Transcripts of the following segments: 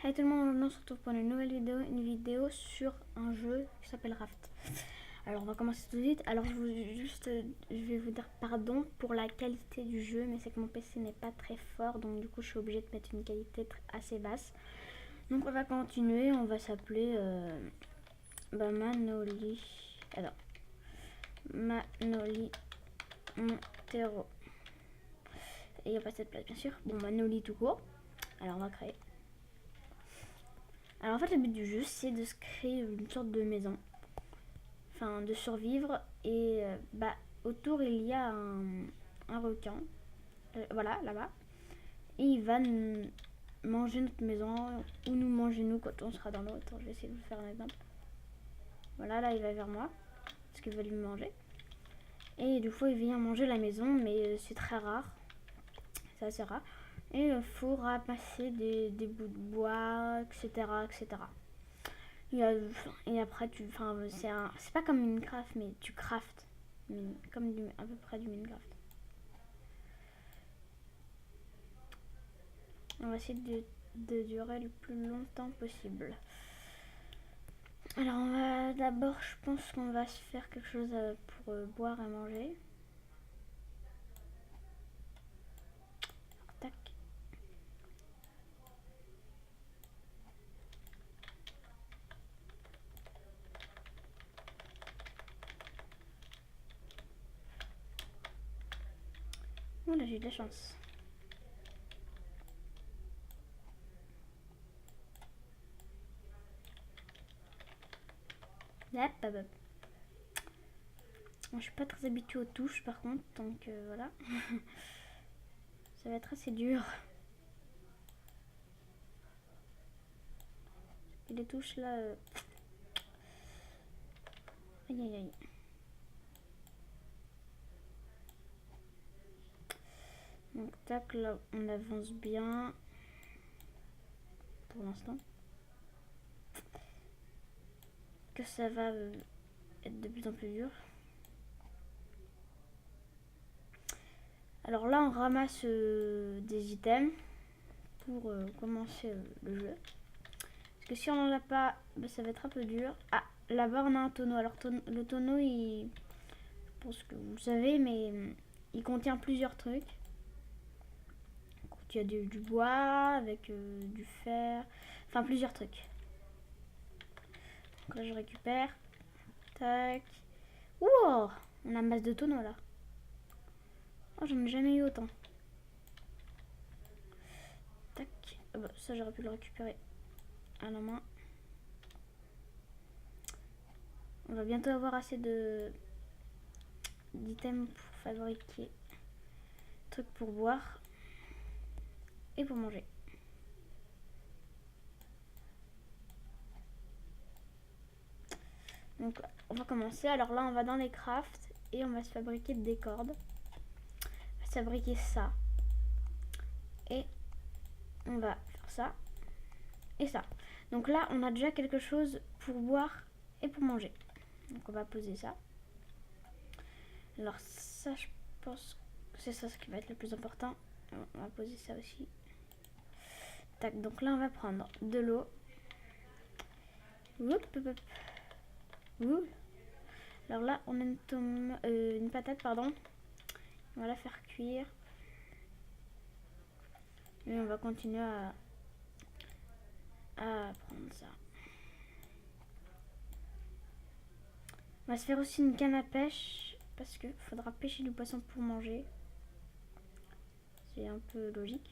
Hey tout le monde, on se retrouve pour une nouvelle vidéo, sur un jeu qui s'appelle Raft. Alors on va commencer tout de suite. Alors je vais vous dire pardon pour la qualité du jeu, mais c'est que mon PC n'est pas très fort, donc du coup je suis obligée de mettre une qualité assez basse. Donc on va continuer, on va s'appeler Manoli. Alors Manoli Montero. Et il n'y a pas cette place bien sûr. Bon, Manoli tout court. Alors on va créer. Alors en fait le but du jeu c'est de se créer une sorte de maison, enfin de survivre, et autour il y a un requin, voilà là-bas, et il va manger notre maison ou nous manger nous quand on sera dans l'autre. Je vais essayer de vous faire un exemple. Voilà, là il va vers moi parce qu'il veut lui manger, et du coup il vient manger la maison, mais c'est très rare, c'est assez rare, et il faut ramasser des bouts de bois, etc., etc. Et après, c'est pas comme Minecraft, mais tu craftes. Comme à peu près du Minecraft. On va essayer de durer le plus longtemps possible. Alors, on va d'abord, je pense qu'on va se faire quelque chose pour boire et manger. Tac. Oh là, j'ai eu de la chance. Hop, hop, hop. Moi, je suis pas très habituée aux touches par contre, donc voilà. Ça va être assez dur. Et les touches là. Aïe aïe aïe. Donc tac, là on avance bien pour l'instant. Que ça va être de plus en plus dur. Alors là on ramasse des items pour commencer le jeu. Parce que si on n'en a pas, ça va être un peu dur. Ah, là-bas on a un tonneau. Alors le tonneau, je pense que vous le savez, mais il contient plusieurs trucs. Il y a du bois avec du fer, enfin plusieurs trucs. Donc là je récupère. Tac. Wow, on a masse de tonneaux là. Oh, j'en ai jamais eu autant. Tac. Ah bah, ça j'aurais pu le récupérer à la main. On va bientôt avoir assez d'items pour fabriquer trucs pour boire et pour manger. Donc on va commencer. Alors là on va dans les crafts et on va se fabriquer des cordes. On va se fabriquer ça. Et on va faire ça et ça. Donc là on a déjà quelque chose pour boire et pour manger. Donc on va poser ça. Alors ça je pense que c'est ça ce qui va être le plus important. On va poser ça aussi. Tac, donc là on va prendre de l'eau. Alors là on a une patate, pardon. On va la faire cuire. Et on va continuer à prendre ça. On va se faire aussi une canne à pêche parce qu'il faudra pêcher du poisson pour manger. C'est un peu logique.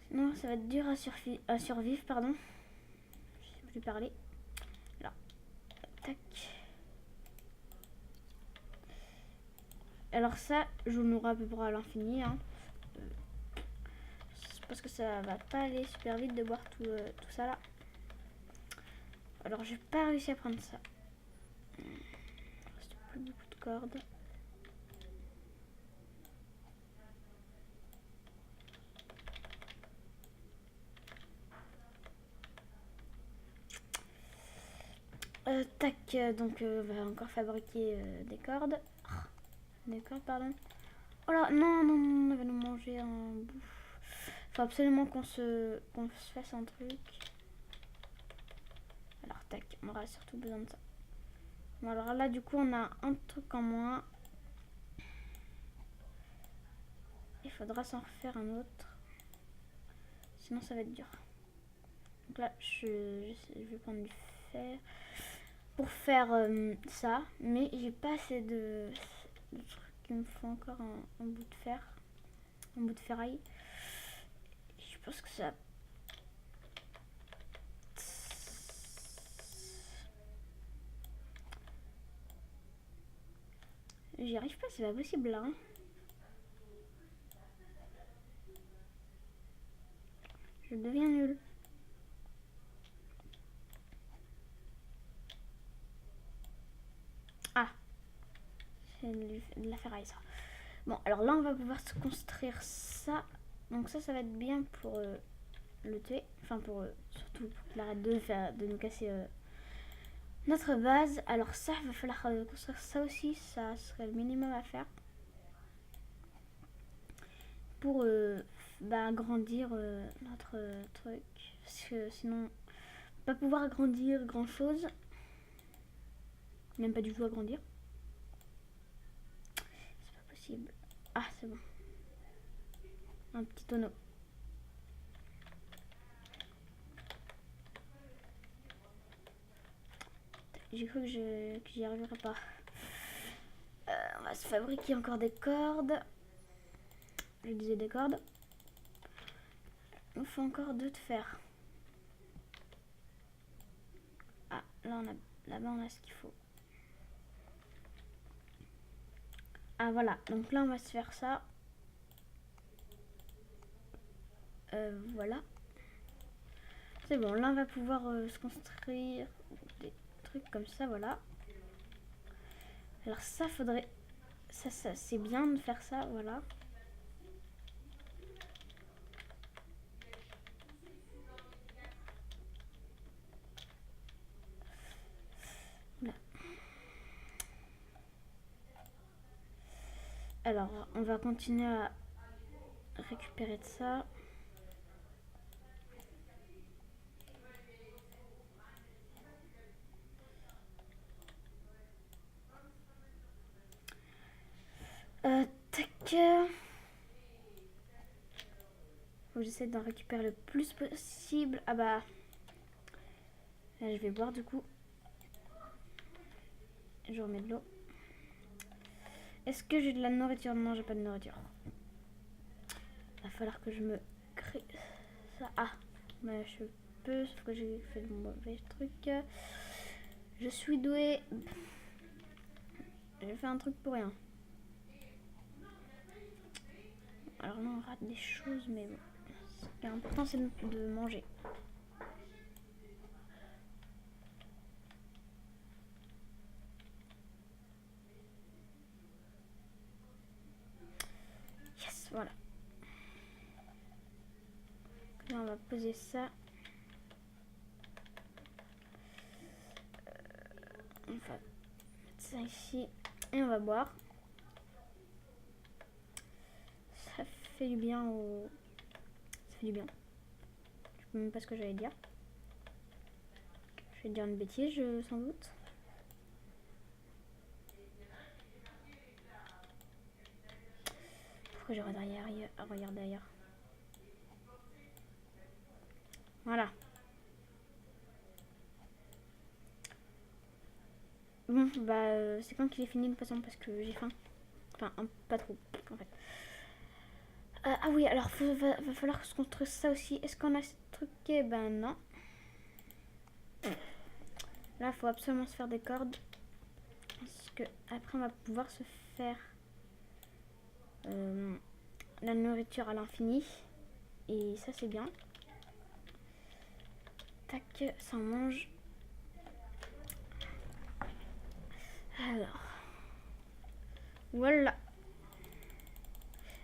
Sinon ça va être dur à survivre, pardon. Je sais plus parler. Alors, tac. Alors ça, je vous l'aurai à peu près à l'infini. Hein. Parce que ça va pas aller super vite de boire tout ça là. Alors j'ai pas réussi à prendre ça. Il reste plus beaucoup de cordes. Tac, donc on va encore fabriquer des cordes. Des cordes, pardon. Oh là, non, on va nous manger un bouffe. Faut absolument qu'on se fasse un truc. Alors tac, on aura surtout besoin de ça. Bon alors là du coup on a un truc en moins. Il faudra s'en refaire un autre. Sinon ça va être dur. Donc là je vais prendre du fer pour faire ça. Mais j'ai pas assez de trucs. Il me faut encore un bout de fer. Un bout de ferraille. Je pense que ça... J'y arrive pas, c'est pas possible là. Hein. Je deviens nulle. Ah, c'est de la ferraille ça. Bon, alors là on va pouvoir se construire ça. Donc ça va être bien pour le tuer. Enfin pour surtout pour qu'il arrête de nous casser notre base. Alors ça, il va falloir construire ça aussi. Ça serait le minimum à faire. Pour agrandir notre truc. Parce que sinon, pas pouvoir agrandir grand chose. Même pas du tout agrandir. C'est pas possible. Ah, c'est bon. Un petit tonneau. J'ai cru que j'y arriverais pas. On va se fabriquer encore des cordes. Je disais des cordes. Il nous faut encore 2 de fer. Ah, là-bas on a ce qu'il faut. Ah voilà, donc là on va se faire ça. Voilà. C'est bon, là on va pouvoir se construire des trucs comme ça, voilà. Alors ça faudrait... Ça c'est bien de faire ça, voilà. Voilà. Alors on va continuer à récupérer de ça. Tac. Faut que j'essaie d'en récupérer le plus possible. Ah bah... Là je vais boire du coup. Je remets de l'eau. Est-ce que j'ai de la nourriture? Non, j'ai pas de nourriture. Il va falloir que je me crée ça. Ah, mais je peux, sauf que j'ai fait le mauvais truc. Je suis douée. J'ai fait un truc pour rien. Alors là, on rate des choses, mais bon. Ce qui est important, c'est de manger. Yes, voilà. Là, on va poser ça. On va mettre ça ici. Et on va boire. Ça fait du bien au... Ça fait du bien. Je sais même pas ce que j'allais dire. Je vais dire une bêtise, sans doute. Pourquoi je regarde derrière. Voilà. Bon, bah c'est quand qu'il est fini le poisson parce que j'ai faim. Enfin, pas trop, en fait. Ah oui, alors va falloir que je construise ça aussi. Est-ce qu'on a ce truc? Eh ben non. Là, il faut absolument se faire des cordes. Parce que après, on va pouvoir se faire la nourriture à l'infini. Et ça, c'est bien. Tac, ça en mange. Alors. Voilà.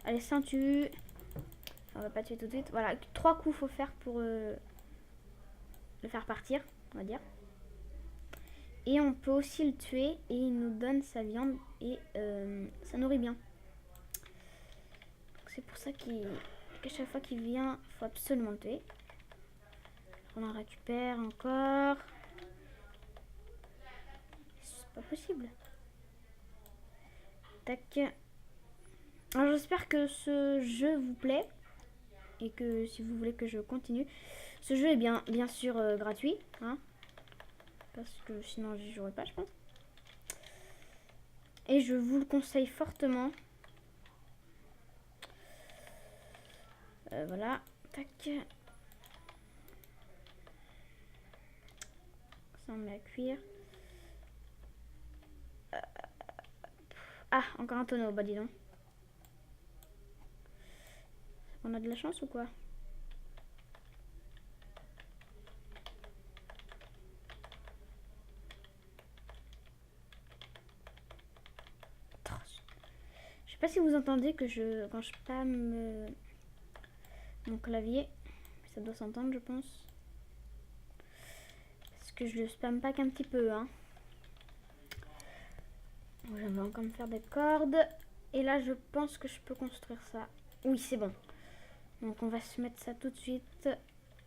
Allez, ça on tue. Enfin, on va pas tuer tout de suite. Voilà, 3 coups faut faire pour le faire partir, on va dire. Et on peut aussi le tuer et il nous donne sa viande et ça nourrit bien. C'est pour ça qu'il qu'à chaque fois qu'il vient, il faut absolument le tuer. On en récupère encore. C'est pas possible. Tac. Alors j'espère que ce jeu vous plaît. Et que si vous voulez que je continue. Ce jeu est bien sûr gratuit. Hein, parce que sinon j'y jouerai pas, je pense. Et je vous le conseille fortement. Voilà. Tac. Ça on met à cuire. Ah, encore un tonneau, bah dis donc. On a de la chance ou quoi? Je sais pas si vous entendez que quand je spam mon clavier, ça doit s'entendre je pense. Parce que je le spamme pas qu'un petit peu, hein. Je vais encore me faire des cordes. Et là je pense que je peux construire ça. Oui, c'est bon. Donc on va se mettre ça tout de suite.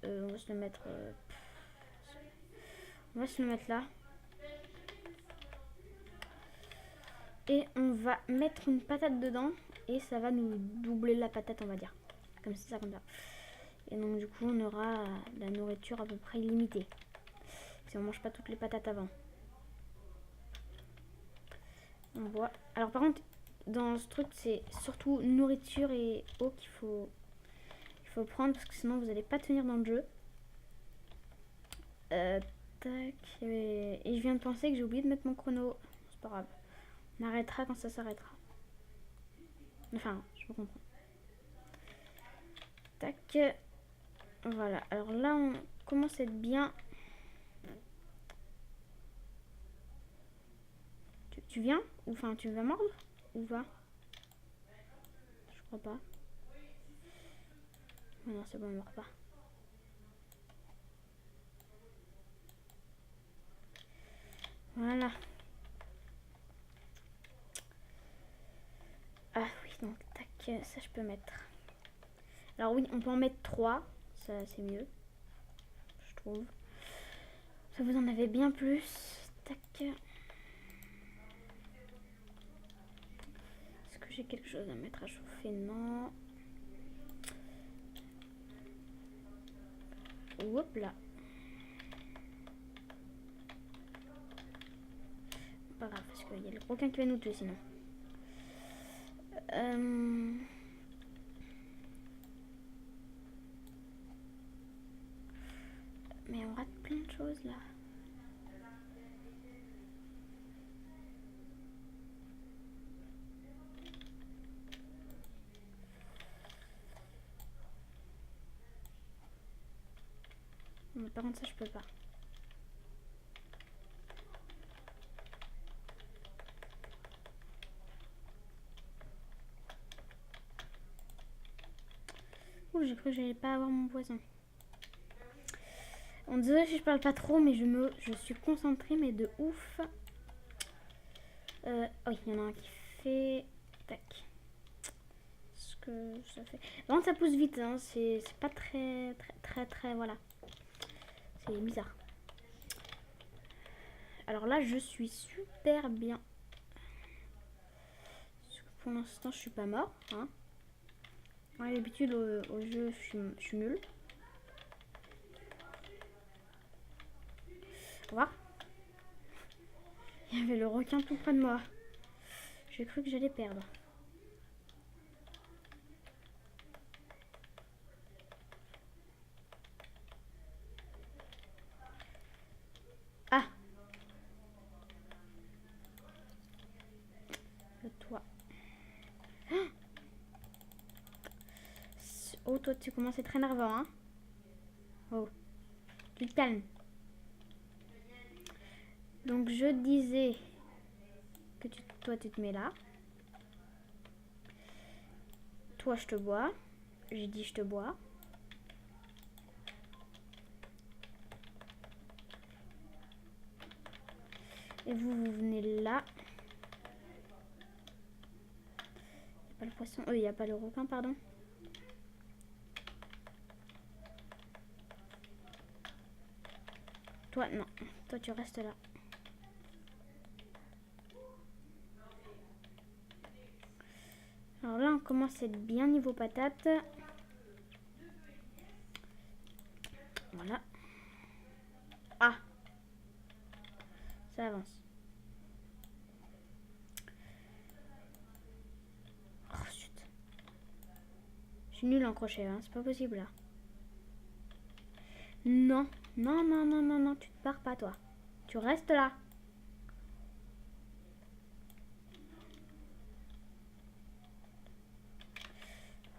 On va se le mettre... on va se le mettre là. Et on va mettre une patate dedans. Et ça va nous doubler la patate, on va dire. Comme ça, comme ça. Et donc du coup on aura de la nourriture à peu près illimitée. Si on mange pas toutes les patates avant. On voit. Alors par contre, dans ce truc, c'est surtout nourriture et eau qu'il faut prendre. Parce que sinon vous n'allez pas tenir dans le jeu. Tac. Et je viens de penser que j'ai oublié de mettre mon chrono. C'est pas grave. On arrêtera quand ça s'arrêtera. Enfin, je peux comprendre. Tac. Voilà. Alors là, on commence à être bien. Tu viens? Ou enfin, tu vas mordre? Ou va? Je crois pas. Oh non, c'est bon, on mord pas. Voilà. Ah oui, donc tac, ça je peux mettre. Alors oui, on peut en mettre 3. Ça c'est mieux, je trouve. Ça vous en avez bien plus. Tac. Est-ce que j'ai quelque chose à mettre à chauffer? Non. Hop là. Pas grave, parce qu'il y a le requin qui va nous tuer sinon. Mais on rate plein de choses là. Mais par contre ça je peux pas. Ouh, j'ai cru que j'allais pas avoir mon poisson. On désolé si je parle pas trop, mais je suis concentrée, mais de ouf. Oui, il y en a un qui fait... Tac. Ce que ça fait... Par contre, ça pousse vite, hein. C'est pas très, voilà. C'est bizarre. Alors là, je suis super bien. Pour l'instant, je suis pas mort, hein. Ouais, d'habitude, au jeu, je suis nulle. Au revoir. Il y avait le requin tout près de moi. J'ai cru que j'allais perdre. Ah! Le toit. Oh, toi, tu commences à être énervant, hein? Oh. Tu te calmes. Donc, je disais que toi, tu te mets là. Toi, je te bois. J'ai dit je te bois. Et vous venez là. Il n'y a pas le poisson. Il n'y a pas le requin, pardon. Toi, non. Toi, tu restes là. Alors là, on commence à être bien niveau patate. Voilà. Ah, ça avance. Oh, chut. Je suis nulle en crochet, hein. C'est pas possible là. Non, non, non, non, non, non, tu te pars pas toi. Tu restes là.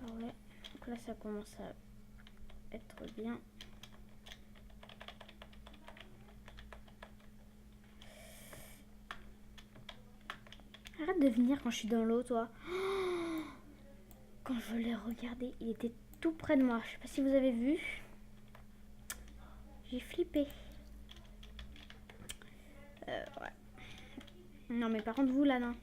Ah ouais, donc là ça commence à être bien. Arrête de venir quand je suis dans l'eau, toi. Quand je l'ai regardé, il était tout près de moi. Je sais pas si vous avez vu. J'ai flippé. Ouais. Non, mais par contre, vous là, non.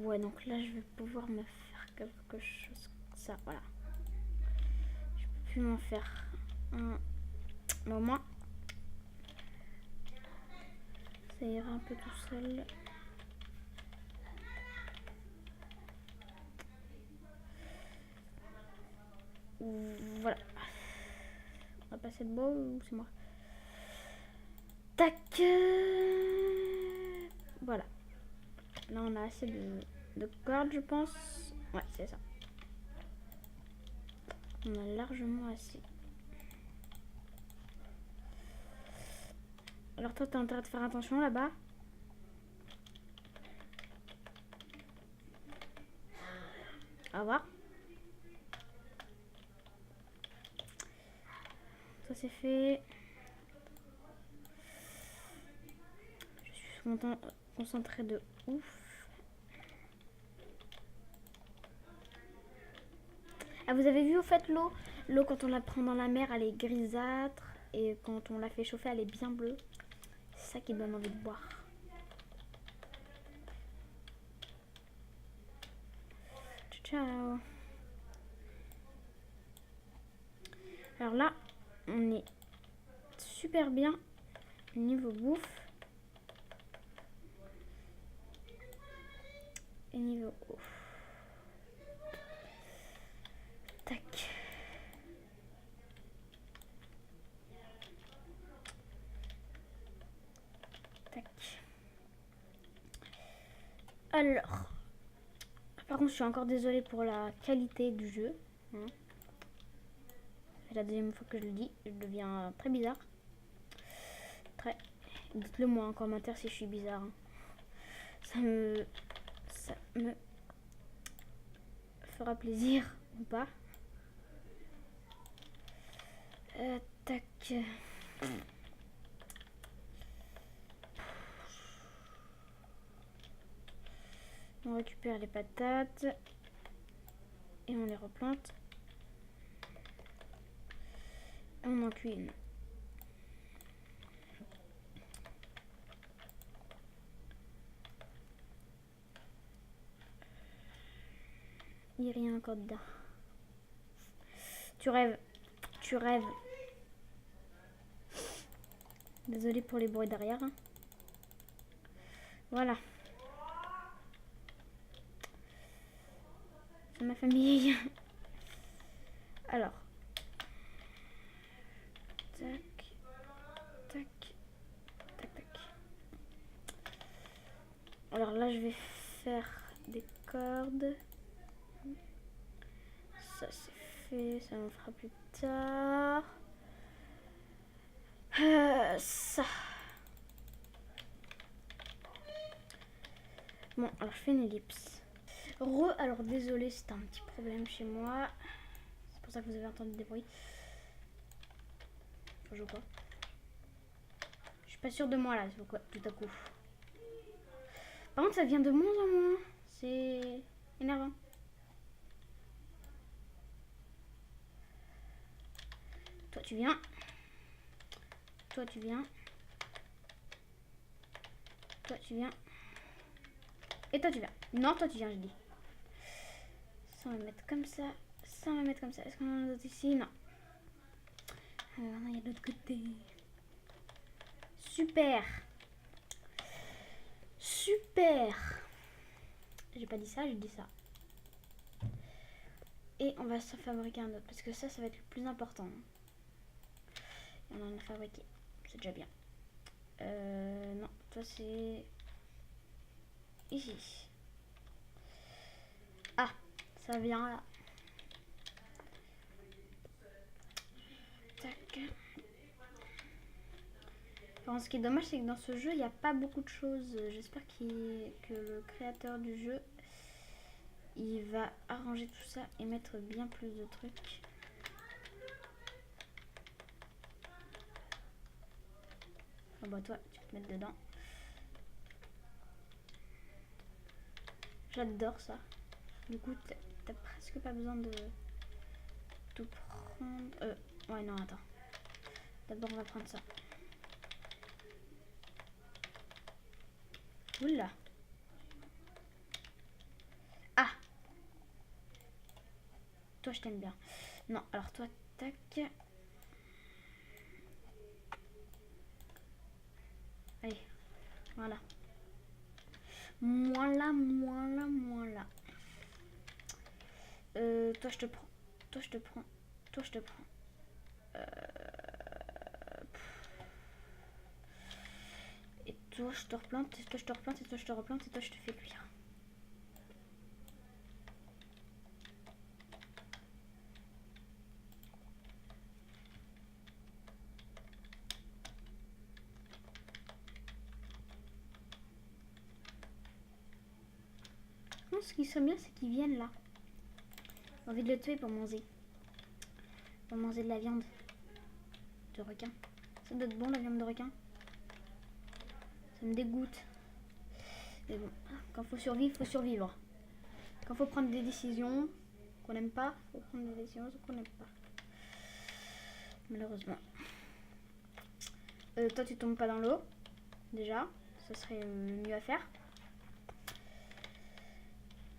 Ouais, donc là, je vais pouvoir me faire quelque chose comme ça. Voilà. Je peux plus m'en faire un. Bon, au moins, ça ira un peu tout seul. Voilà. On va passer de beau ou c'est moi? Tac. Voilà. Là, on a assez de cordes, je pense. Ouais, c'est ça. On a largement assez. Alors toi, t'as intérêt de faire attention là-bas. Au revoir. Ça c'est fait. Je suis concentrée de ouf. Ah, vous avez vu au fait l'eau? L'eau quand on la prend dans la mer, elle est grisâtre. Et quand on la fait chauffer, elle est bien bleue. C'est ça qui donne envie de boire. Ciao. Alors là, on est super bien niveau bouffe. Et niveau eau. Tac. Tac. Alors. Par contre, je suis encore désolée pour la qualité du jeu. Hein. C'est la deuxième fois que je le dis. Je deviens très bizarre. Très. Dites-le moi en commentaire si je suis bizarre. Hein. Ça me fera plaisir ou pas. Tac. On récupère les patates et on les replante. Et on en cuit une. Il n'y a rien encore dedans. Tu rêves. Tu rêves. Désolée pour les bruits derrière. Hein. Voilà. C'est ma famille. Alors. Tac. Tac. Tac, tac. Alors là, je vais faire des cordes. Ça, c'est fait. Ça on fera plus tard. Ça. Bon, alors je fais une ellipse. Alors désolé, c'était un petit problème chez moi. C'est pour ça que vous avez entendu des bruits. Enfin, je vois. Je suis pas sûre de moi là, c'est pourquoi tout à coup. Par contre, ça vient de moins en moins. C'est énervant. Toi, tu viens. Toi, tu viens. Toi, tu viens. Et toi, tu viens. Non, toi, tu viens, je dis. Ça, on va mettre comme ça. Ça, on va mettre comme ça. Est-ce qu'on en a d'autres ici? Non. Alors, il y a de l'autre côté. Super. Super. J'ai pas dit ça, j'ai dit ça. Et on va s'en fabriquer un autre. Parce que ça va être le plus important. Et on en a fabriqué. C'est déjà bien. Non, toi c'est... Ici. Ah, ça vient là. Tac. Alors, ce qui est dommage, c'est que dans ce jeu, il n'y a pas beaucoup de choses. J'espère que le créateur du jeu, il va arranger tout ça et mettre bien plus de trucs. Ah bah toi, tu peux te mettre dedans. J'adore ça. Du coup, t'as presque pas besoin de tout prendre. Ouais, non, attends. D'abord, on va prendre ça. Oula. Ah. Toi, je t'aime bien. Non, alors toi, tac. Allez, voilà. Voilà. Toi, je te prends. Toi, je te prends. Toi, je te prends. Et toi, je te replante. Et toi, je te replante. Et toi, je te replante. Et toi, je te fais cuire. Non, ce qui serait bien, c'est qu'ils viennent là. J'ai envie de le tuer pour manger. Pour manger de la viande de requin. Ça doit être bon, la viande de requin. Ça me dégoûte. Mais bon, quand faut survivre, faut survivre. Quand faut prendre des décisions qu'on n'aime pas, faut prendre des décisions qu'on n'aime pas. Malheureusement. Toi, tu tombes pas dans l'eau. Déjà, ça serait mieux à faire.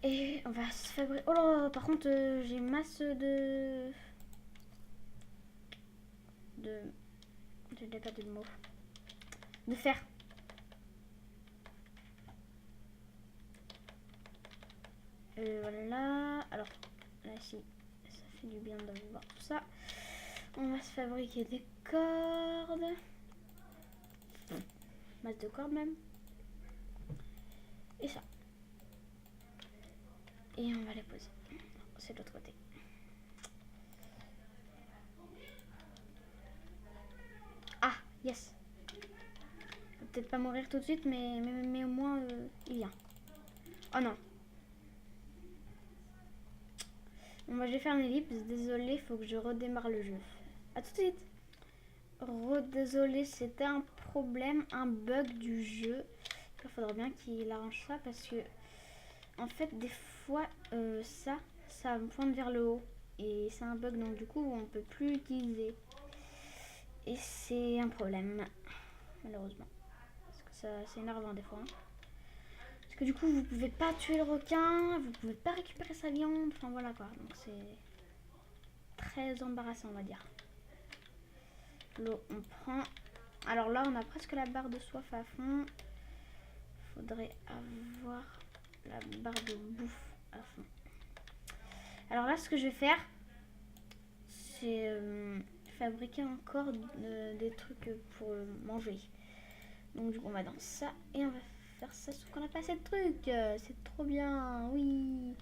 Et on va se fabriquer... Oh là, par contre, j'ai masse de... Je n'ai pas de mots. De fer. Voilà. Alors, là, si ça fait du bien d'avoir tout ça. On va se fabriquer des cordes. Masse de cordes même. Et ça. Et on va les poser. C'est de l'autre côté. Ah, yes. Peut-être pas mourir tout de suite, mais au moins, il vient. Oh non. Bon, bah, je vais faire une ellipse. Désolé, il faut que je redémarre le jeu. A tout de suite. Désolé, c'était un problème, un bug du jeu. Il faudrait bien qu'il arrange ça parce que, en fait, des fois, ça me pointe vers le haut. Et c'est un bug, donc du coup, on peut plus l'utiliser. Et c'est un problème, malheureusement. Parce que ça, c'est énervant des fois. Hein. Parce que du coup, vous pouvez pas tuer le requin, vous pouvez pas récupérer sa viande. Enfin, voilà quoi. Donc c'est très embarrassant, on va dire. L'eau, on prend. Alors là, on a presque la barre de soif à fond. Faudrait avoir la barre de bouffe à fond. Alors là, ce que je vais faire, c'est fabriquer encore des trucs pour manger. Donc du coup, on va dans ça et on va faire ça sauf qu'on n'a pas assez de trucs. C'est trop bien, oui.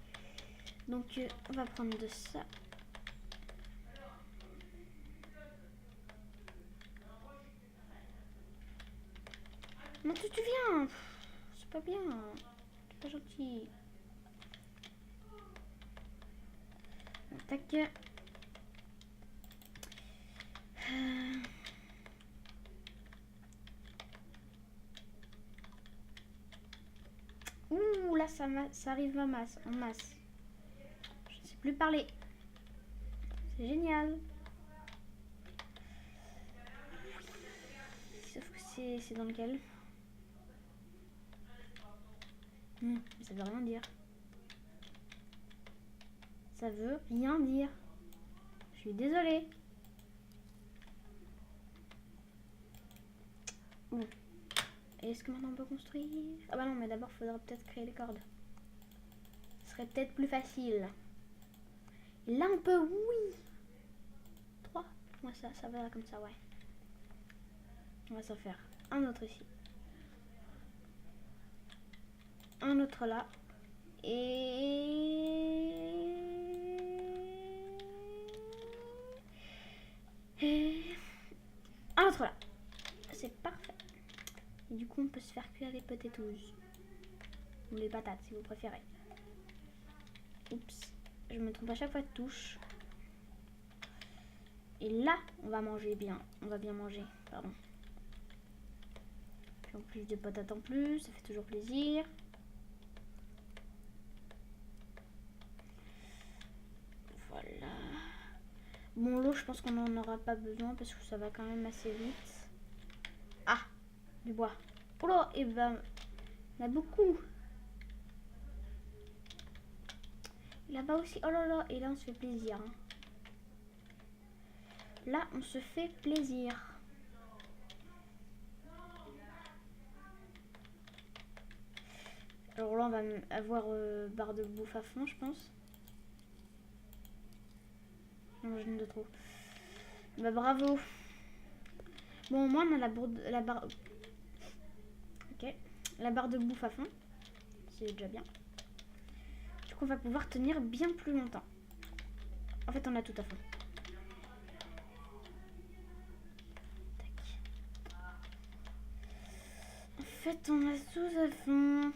Donc on va prendre de ça. Non, tu viens. C'est pas bien. C'est pas gentil. Tac. Ouh, là, ça arrive en masse. Je ne sais plus parler. C'est génial. Sauf que c'est dans lequel? Ça veut rien dire. Ça veut rien dire. Je suis désolée. Bon. Est-ce que maintenant on peut construire? Ah bah non, mais d'abord, il faudra peut-être créer les cordes. Ce serait peut-être plus facile. Et là, on peut, oui. 3. Ouais, ça va comme ça, ouais. On va s'en faire un autre ici. Un autre là. Et un autre là. C'est parfait. Et du coup, on peut se faire cuire les potatoes. Ou les patates, si vous préférez. Oups. Je me trompe à chaque fois de touche. Et là, on va manger bien. On va bien manger, pardon. Puis en plus de patates en plus, ça fait toujours plaisir. Voilà. Bon, l'eau, je pense qu'on n'en aura pas besoin parce que ça va quand même assez vite. Ah, du bois. Oh là, et ben, il y en a beaucoup. Là-bas aussi, oh là là, et là on se fait plaisir. Hein. Là, on se fait plaisir. Alors là, on va avoir barre de bouffe à fond, je pense. Non, je n'ai de trop. Bah bravo. Bon, au moins, on a la barre... Ok. La barre de bouffe à fond. C'est déjà bien. Du coup, on va pouvoir tenir bien plus longtemps. En fait, on a tout à fond. Tac. En fait, on a tout à fond.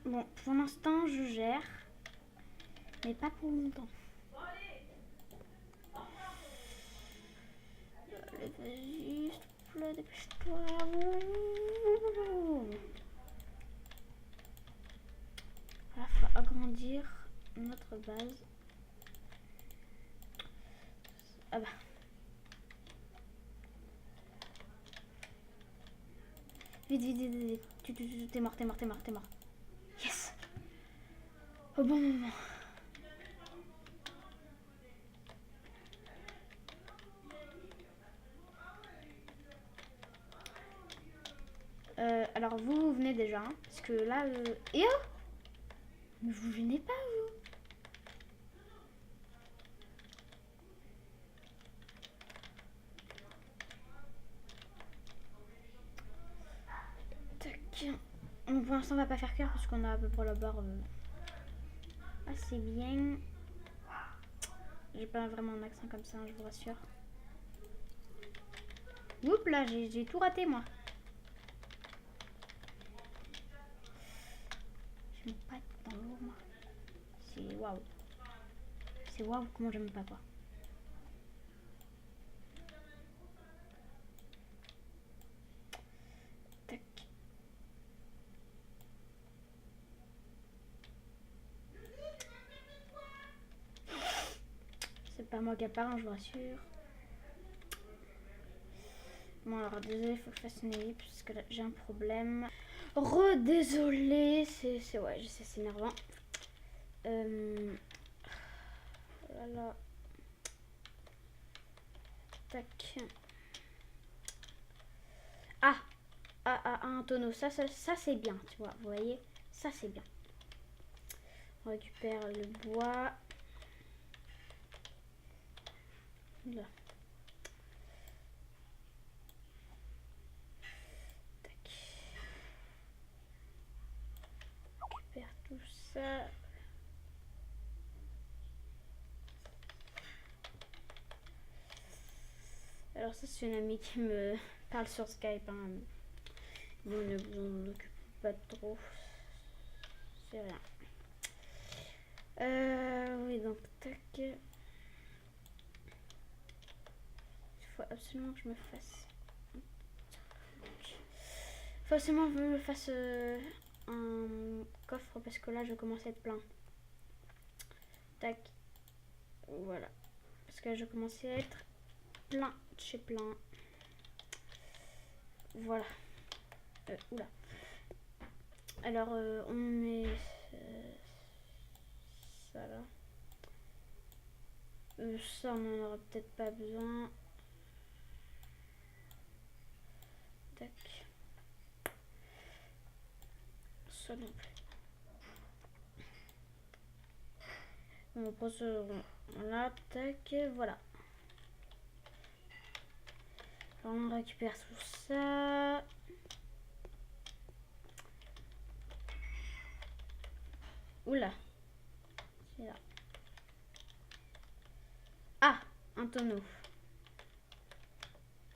Bon, pour l'instant, je gère. Mais pas pour longtemps. Vas-y, s'il te plaît, dépêche-toi. Il faut agrandir notre base. Ah bah. Vite, vite, vite, vite. T'es mort. Yes. Au bon moment. Alors vous venez déjà, hein, parce que là... Et oh, mais vous venez pas, vous. Tac. Bon, pour l'instant, on va pas faire cuire parce qu'on a à peu près la barre assez bien. J'ai pas vraiment un accent comme ça, hein, je vous rassure. Oups, là, j'ai tout raté, moi. J'aime pas être dans l'eau, moi. C'est waouh. C'est waouh, comment j'aime pas, quoi. Tac. C'est pas moi qui parle, hein, je vous rassure. Bon, alors désolé, il faut que je fasse une ellipse parce que là j'ai un problème. Désolé, c'est ouais, je sais, c'est énervant. Voilà. Tac. Un tonneau, ça c'est bien, tu vois, vous voyez, ça c'est bien. On récupère le bois. Là. Tac. On récupère tout ça. Alors ça c'est une amie qui me parle sur Skype. Hein. Vous ne vous en occupez pas trop. C'est rien. Oui, donc tac. Il faut absolument que je me fasse. Il faut absolument que je me fasse un coffre parce que là je commence à être plein. Tac. Voilà. Parce que je commençais à être plein de chez plein. Voilà. Oula. Alors, on met ça là. Ça, on n'en aura peut-être pas besoin. Tac. Ça non plus. On prend ce là, tac, voilà. Alors on récupère tout ça. Oula. C'est là. Ah, un tonneau.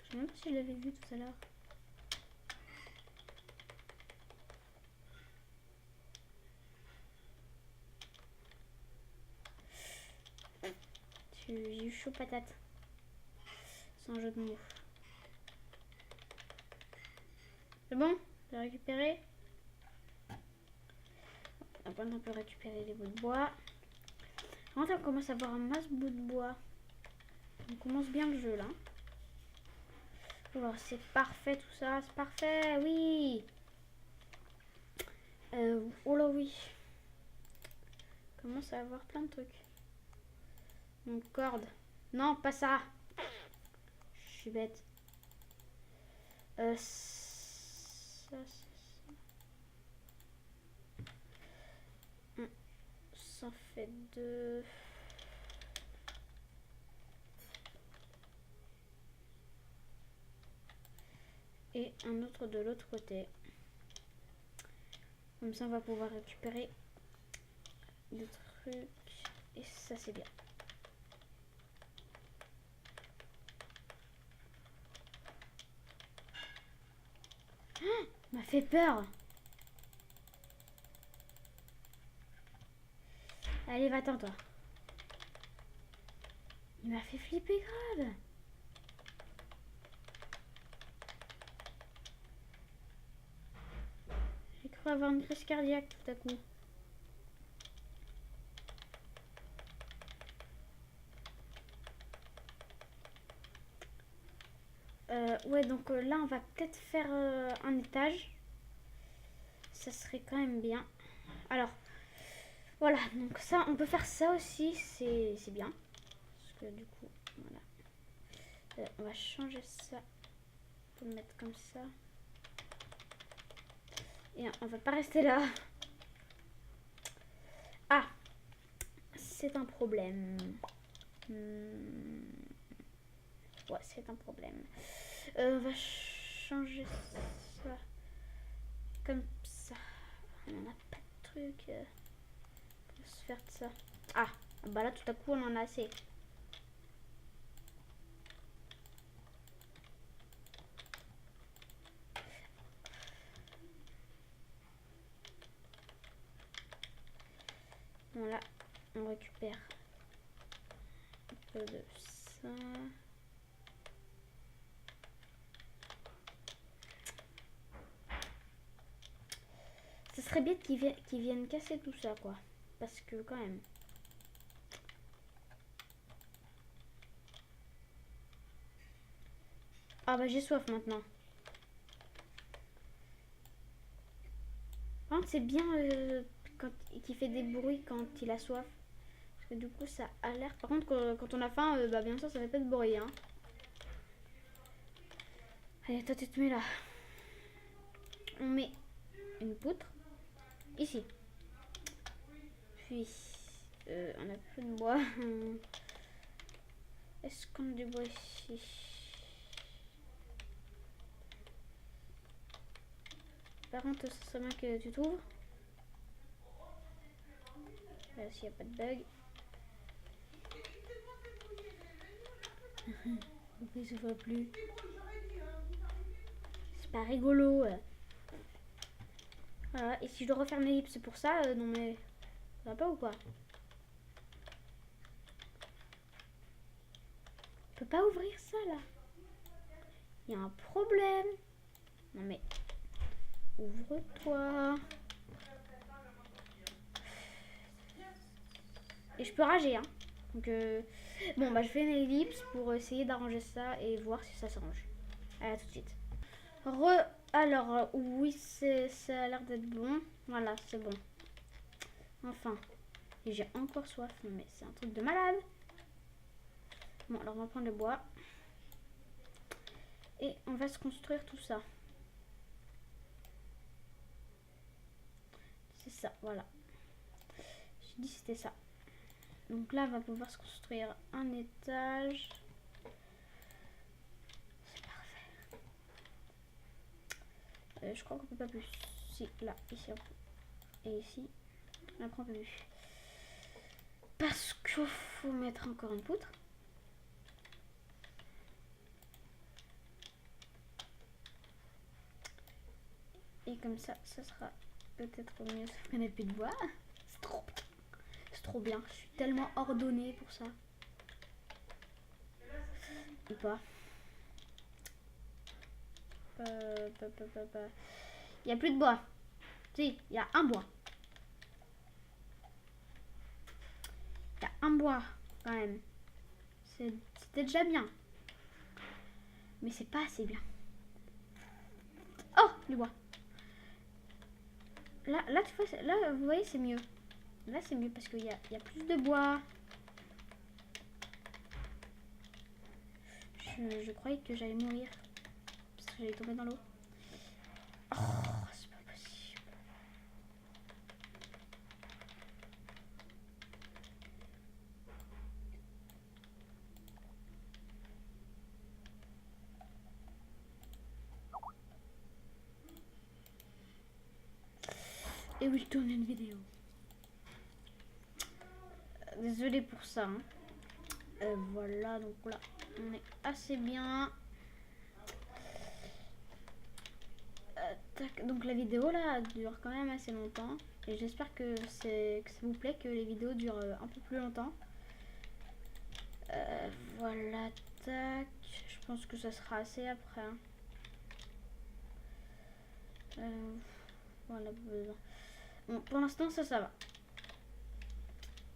Je sais même pas si je l'avais vu tout à l'heure. J'ai eu chaud patate. Sans jeu de mots. C'est bon? J'ai récupéré. Après on peut récupérer les bouts de bois. Quand on commence à avoir un masse bout de bois. On commence bien le jeu là. Alors c'est parfait tout ça, c'est parfait, oui. Oh là oui. On commence à avoir plein de trucs. Donc corde. Non, pas ça. Je suis bête. Ça, ça fait 2. Et un autre de l'autre côté. Comme ça, on va pouvoir récupérer des trucs. Et ça, c'est bien. Oh, m'a fait peur. Allez, va-t'en, toi. Il m'a fait flipper grave. J'ai cru avoir une crise cardiaque tout à coup. Ouais, donc là, on va peut-être faire un étage. Ça serait quand même bien. Alors, voilà. Donc ça, on peut faire ça aussi. C'est bien. Parce que du coup, voilà. On va changer ça. On peut le mettre comme ça. Et on va pas rester là. Ah, c'est un problème. Ouais, c'est un problème. On va changer ça. Comme ça. On en a pas de truc. Pour se faire de ça. Ah, bah là tout à coup on en a assez. Bon là, on récupère un peu de ça. Ce serait bien qu'ils viennent casser tout ça, quoi. Parce que quand même. Ah bah j'ai soif maintenant. Par contre c'est bien qu'il fait des bruits quand il a soif. Parce que du coup ça alerte. Par contre quand on a faim, bah bien sûr ça fait pas de bruit. Hein. Allez, toi tu te mets là. On met une poutre. Ici. Puis on a plus de bois. Est-ce qu'on a du bois ici? Par contre, ça serait bien que tu t'ouvres. Là, s'il n'y a pas de bug. Il se voit plus. C'est pas rigolo. Voilà, et si je dois refaire mes lips, c'est pour ça, non mais. Ça va pas ou quoi? Je peux pas ouvrir ça là. Il y a un problème. Non mais. Ouvre-toi. Et je peux rager, hein. Donc, bon, bah, je fais une ellipse pour essayer d'arranger ça et voir si ça s'arrange. Allez, à tout de suite. Alors, oui, ça a l'air d'être bon. Voilà, c'est bon. Enfin. Et j'ai encore soif. Non, mais c'est un truc de malade. Bon, alors on va prendre le bois. Et on va se construire tout ça. C'est ça, voilà. J'ai dit c'était ça. Donc là, on va pouvoir se construire un étage. C'est parfait. Je crois qu'on peut pas plus. Si, là, ici, on peut. Et ici, après on peut plus. Parce qu'il faut mettre encore une poutre. Et comme ça, ça sera peut-être mieux. Sauf qu'on n'a plus de bois. C'est trop bien. C'est trop bien. Je suis tellement ordonnée pour ça. Ou pas. Il n'y a plus de bois. Si, il y a un bois. Il y a un bois quand même. C'était déjà bien. Mais c'est pas assez bien. Oh, du bois. Là, vous voyez, c'est mieux. Là, c'est mieux parce qu'il y a plus de bois. Je croyais que j'allais mourir. Parce que j'allais tomber dans l'eau. Oh, c'est pas possible. Et oui, je tourne une vidéo. Désolée pour ça. Hein. Voilà, donc là, on est assez bien. Tac. Donc la vidéo là dure quand même assez longtemps. Et j'espère que ça vous plaît, que les vidéos durent un peu plus longtemps. Voilà, tac. Je pense que ça sera assez après. Hein. Voilà. Bon, pour l'instant, ça va.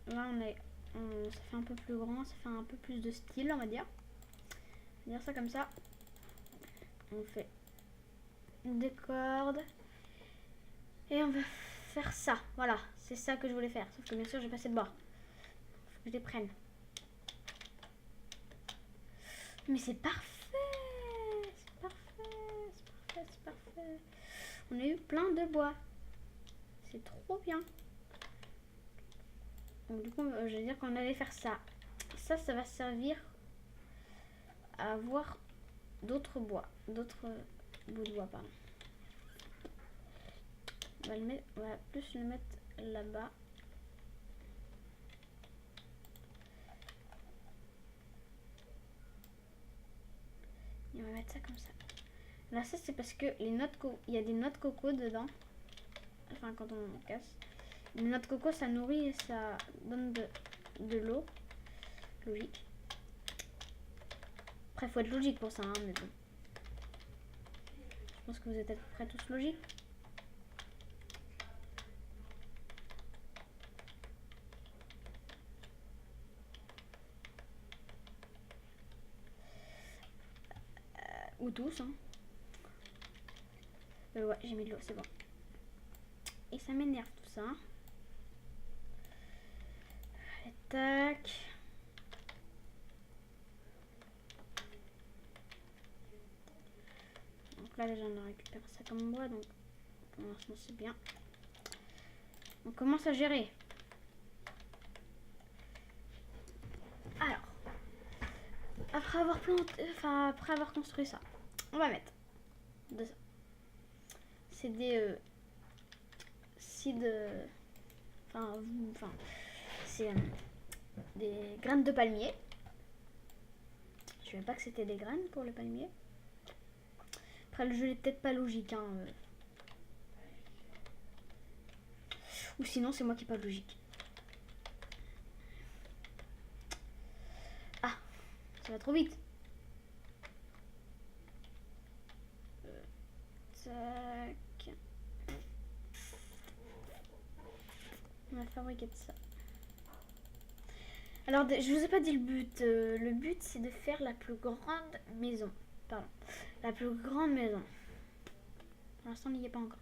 Là, ça fait un peu plus grand, ça fait un peu plus de style, on va dire. On va dire ça comme ça. On fait des cordes. Et on va faire ça. Voilà, c'est ça que je voulais faire. Sauf que bien sûr, j'ai pas assez de bois. Faut que je les prenne. Mais c'est parfait. C'est parfait. C'est parfait. C'est parfait. On a eu plein de bois. C'est trop bien. Donc du coup, je vais dire qu'on allait faire ça. Ça va servir à avoir d'autres bois. D'autres bouts de bois, pardon. On va plus le mettre là-bas. Et on va mettre ça comme ça. Là, ça c'est parce que il y a des noix de coco dedans. Enfin, quand on casse. Les noix de coco, ça nourrit et ça donne de l'eau. Logique. Après, faut être logique pour ça, hein, mais bon. Je pense que vous êtes à peu près tous logiques. Ou tous, hein. Ouais, j'ai mis de l'eau, c'est bon. Et ça m'énerve tout ça. Allez, tac. Donc là, déjà, on a récupéré ça comme bois, donc pour l'instant, c'est bien. On commence à gérer. Alors, après avoir après avoir construit ça, on va mettre de ça. C'est des c'est des graines de palmier. Je savais pas que c'était des graines pour le palmier. Après, le jeu est peut-être pas logique, hein. Ou sinon, c'est moi qui est pas logique. Ah, ça va trop vite. Tac. On va fabriquer de ça. Alors, je vous ai pas dit le but. Le but, c'est de faire la plus grande maison. Pardon. La plus grande maison. Pour l'instant, on n'y est pas encore.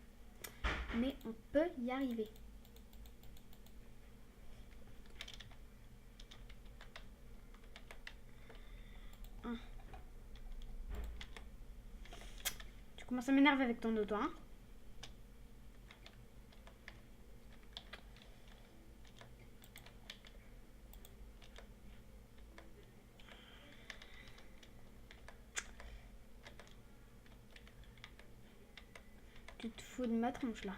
Mais on peut y arriver. Hein. Tu commences à m'énerver avec ton auto, hein. Tu te fous de ma tronche là.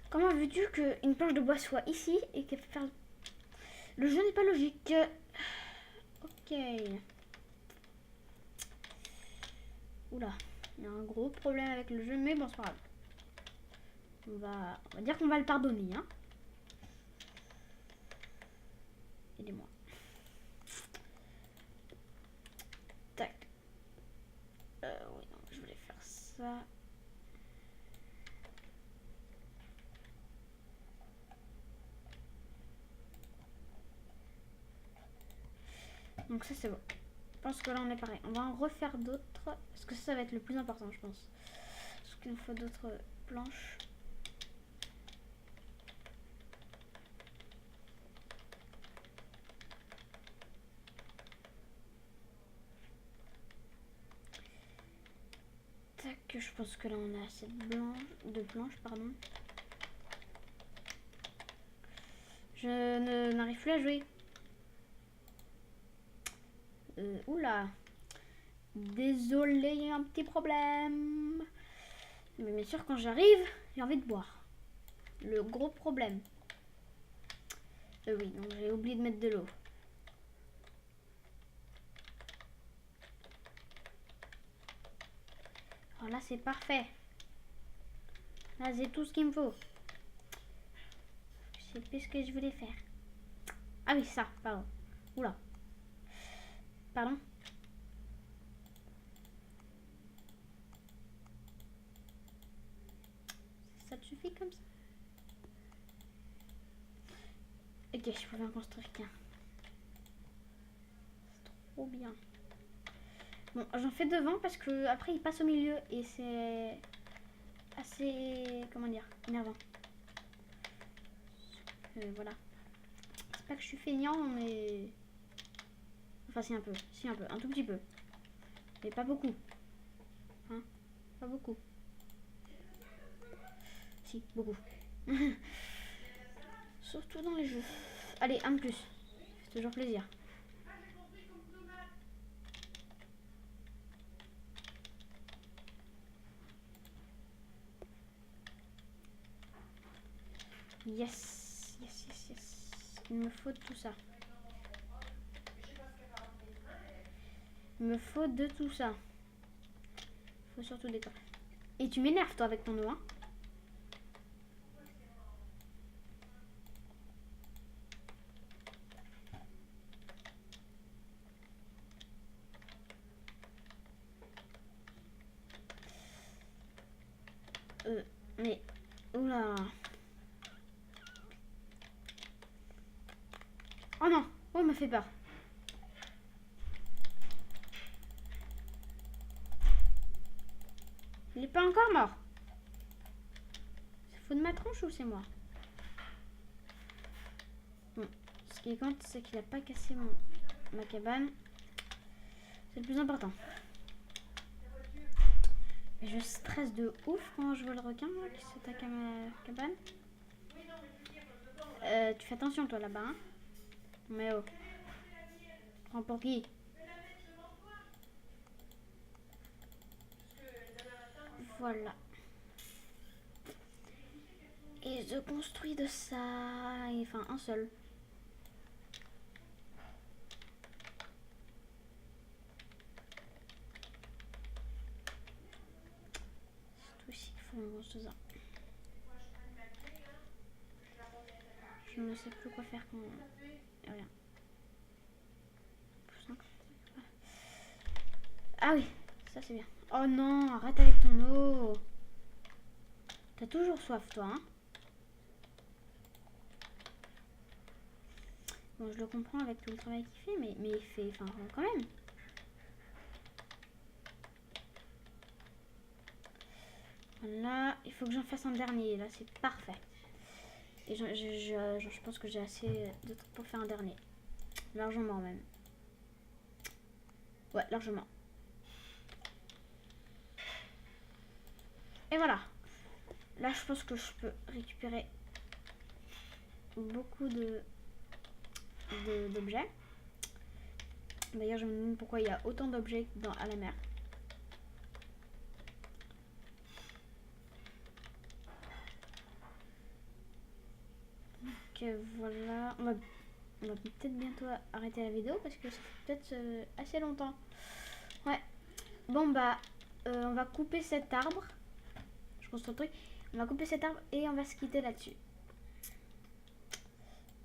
Comment veux-tu qu'une planche de bois soit ici et qu'elle fasse... Le jeu n'est pas logique. Ok. Oula, il y a un gros problème avec le jeu, mais bon, c'est pas grave. On va dire qu'on va le pardonner, hein. Aidez-moi. Tac. Oui, non, je voulais faire ça. Donc ça, c'est bon. Je pense que là, on est pareil. On va en refaire d'autres. Parce que ça va être le plus important, je pense. Parce qu'il nous faut d'autres planches. Tac, je pense que là, on a assez de planches, pardon. Je n'arrive plus à jouer. Oula. Désolé, il y a un petit problème. Mais bien sûr, quand j'arrive, j'ai envie de boire. Le gros problème. Oui, donc j'ai oublié de mettre de l'eau. Alors là, c'est parfait. Là, c'est tout ce qu'il me faut. Je sais plus ce que je voulais faire. Ah oui, ça, pardon. Oula. Pardon. Ça te suffit comme ça? Ok, je pouvais en construire qu'un. C'est trop bien. Bon, j'en fais devant parce que après il passe au milieu et c'est assez, comment dire, énervant. Voilà. C'est pas que je suis feignant, mais... Enfin, si un peu, un tout petit peu. Mais pas beaucoup. Hein? Pas beaucoup. Si, beaucoup. Surtout dans les jeux. Allez, un de plus. C'est toujours plaisir. Yes, yes, yes, yes. Il me faut tout ça. Il me faut de tout ça. Il faut surtout des corps. Et tu m'énerves toi avec ton eau, hein. Mais... Oula. Oh non. Oh, il m'a fait peur. Il est pas encore mort. C'est fou de ma tronche ou c'est moi? Bon. Ce qui compte, c'est qu'il a pas cassé ma cabane. C'est le plus important. Mais je stresse de ouf quand je vois le requin là, qui s'attaque à ma cabane. Tu fais attention toi là-bas, hein. Mais oh. Prends pour qui? Voilà. Et je construis de ça. Enfin, un seul. C'est tout ici qu'il faut une grosse ça. Je ne sais plus quoi faire quand... Rien. Ah oui, ça c'est bien. Oh non, arrête avec ton eau. T'as toujours soif toi, hein? Bon, je le comprends avec tout le travail qu'il fait, mais il fait, enfin, quand même. Voilà, il faut que j'en fasse un dernier, là, c'est parfait. Et je pense que j'ai assez de trucs pour faire un dernier. Largement même. Ouais, largement. Et voilà. Là, je pense que je peux récupérer beaucoup d'objets. D'ailleurs, je me demande pourquoi il y a autant d'objets à la mer. Donc voilà, on va peut-être bientôt arrêter la vidéo parce que ça fait peut-être assez longtemps. Ouais. Bon bah, on va couper cet arbre. Je pense un truc. On va couper cet arbre et on va se quitter là-dessus.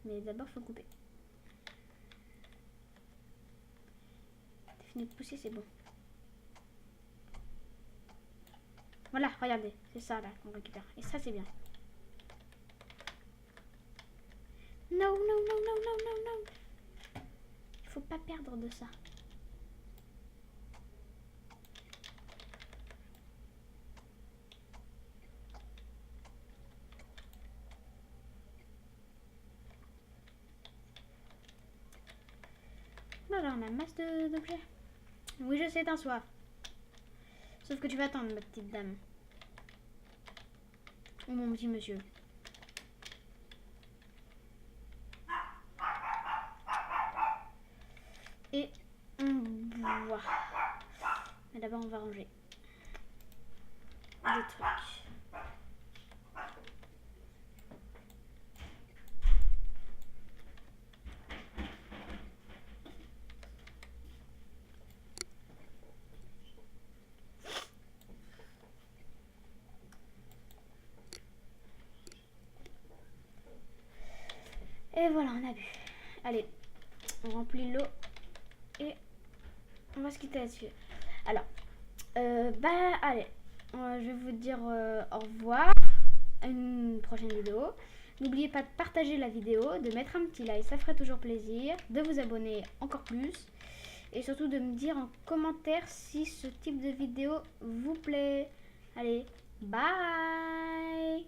Mais d'abord, faut couper. T'as fini de pousser, c'est bon. Voilà, regardez, c'est ça là qu'on récupère. Et ça, c'est bien. Non, non, non, non, non, non, non. Il faut pas perdre de ça. Voilà, on a masse d'objets. Oui, je sais, t'as soif. Sauf que tu vas attendre, ma petite dame. Ou mon petit monsieur. Et on boit. Mais d'abord, on va ranger des trucs. Et voilà, on a bu. Allez, on remplit l'eau et on va se quitter là-dessus. Alors, allez, je vais vous dire au revoir à une prochaine vidéo. N'oubliez pas de partager la vidéo, de mettre un petit like, ça ferait toujours plaisir, de vous abonner encore plus et surtout de me dire en commentaire si ce type de vidéo vous plaît. Allez, bye!